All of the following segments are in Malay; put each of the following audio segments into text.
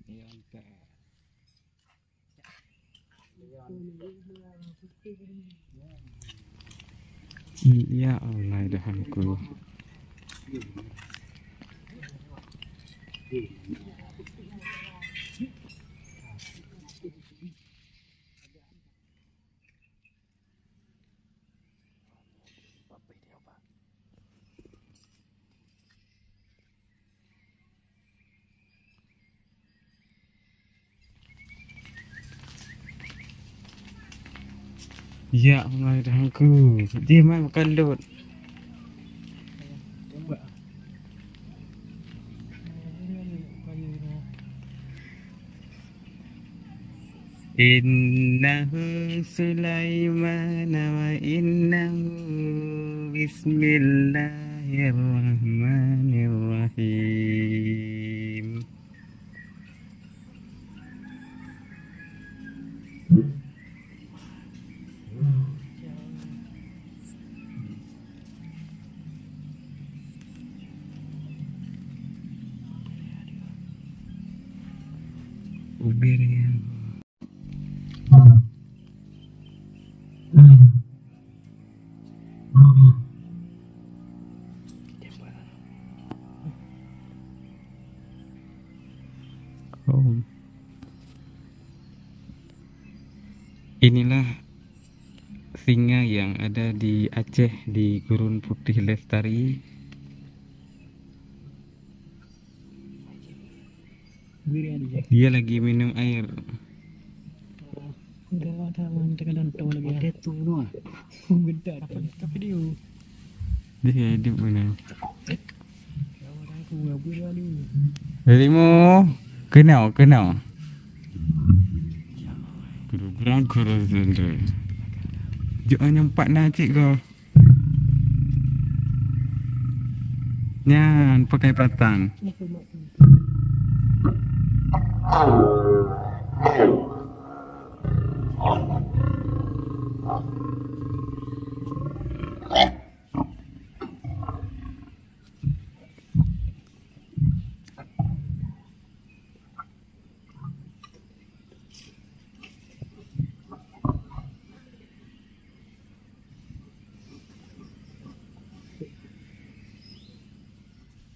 Ya Allah Tuhanku. Ya Allah Tuhanku. Dia main makan lut. Innahu Sulaiman wa innahu Bismillahirrahmanirrahim. Ubir ya. Oh. Inilah singa yang ada di Aceh di Gurun Putih Lestari. Dia lagi minum air. Enggak ada orang tengah tahu lagi. Ada tu no. Benda tapi dia. Dia hidup mana? Orang tu buat ni. Darimu kenal. Kurang sendiri. Jangan nyempat nak cik kau. Nyan pakai patang.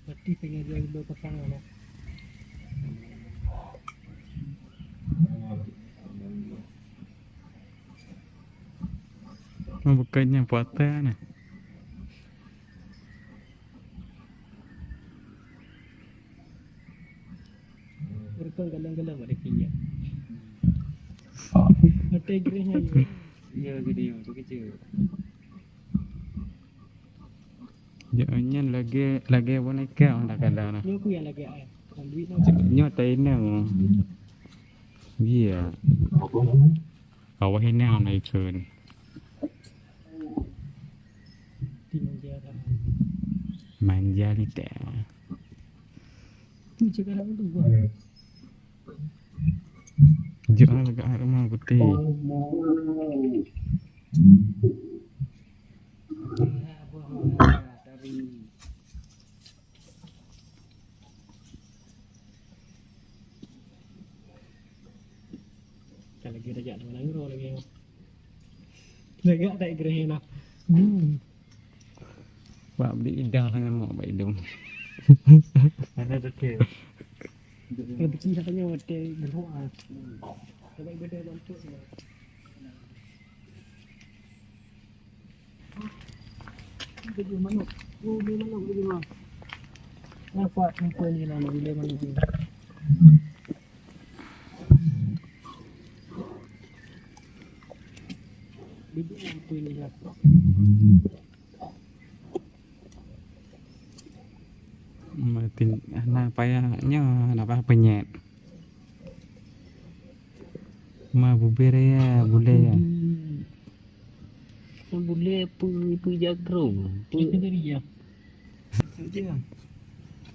Berarti pengen dia dua pasangan lah. Bukannya puasa ni. Mereka galang-galang ada kerja. Ada gerehnya je. Ya video tu kecil. Jangan lagi boneka orang kadang nah. Ni aku yang lagi ai. Duit nak Nyo tainang. Dia. Awak henang na ikun. dimanja dah. Manja lita. Tu cakap apa tu buat. Jangan agak rumah putih. Kalau lagi dah jalan lagi roh lagi. Lagi tak gereh nak. Pak beli idang dengan mak baik dong. Ada dekat. Rezeki katanya ada berdoa. Sebab benda bantu semua. Beli manuk. Beli manuk beli mana? Nampak muka ni lah beli manuk ni. Beli apa ni lah. Matin anak payahnya apa penyet. Ma bubir ya, boleh ya. Boleh apa jagrung. Itu dari ya. Saja.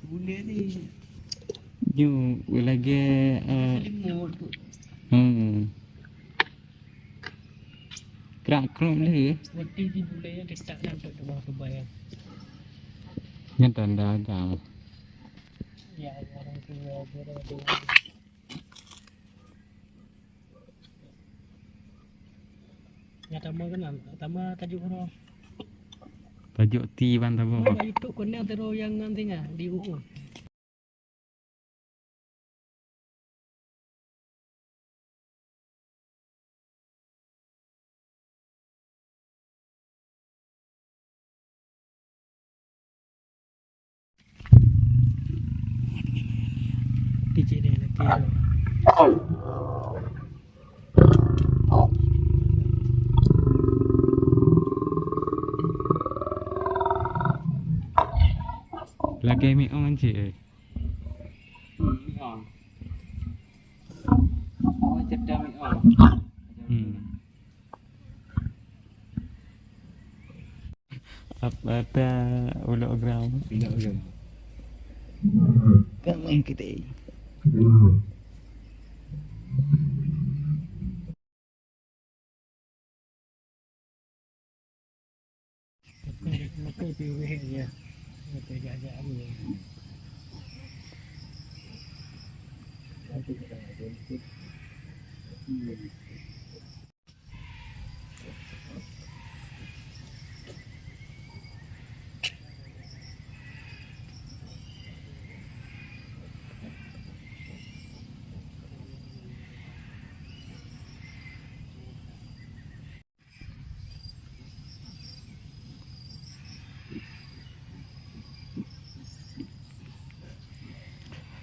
Boleh ni. Yo lagi Kerak kerum le. Waktu di boleh dekat sampai ke bawah kebayang. Yang tanda ada. Ya, orang tua berada. Yang tama kenal, tama tajuk orang. Tajuk T ban tabo. Oh, itu kena terus yang nantinya di UU. DJ dia nanti. Lagi mi on cik. Mi on. Oh, cedak mi on. Apa ada hologram? Hologram. Kami kita. Maka itu ya. Maka jaga ni.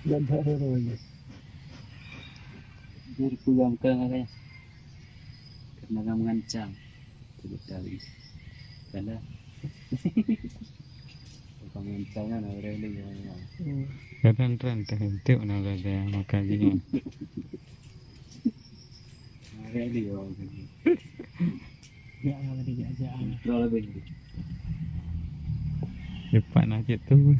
Dan baru ya. Biar pulang ke katanya. Karena kamu mengancam. Tidak tahu. Karena kamu mengancamnya nak rela ya. Kadang terhentuk nak ada makan dia. Rela ya. Ya, ada jaga. Kontrol lebih. Cepat nak cik tu.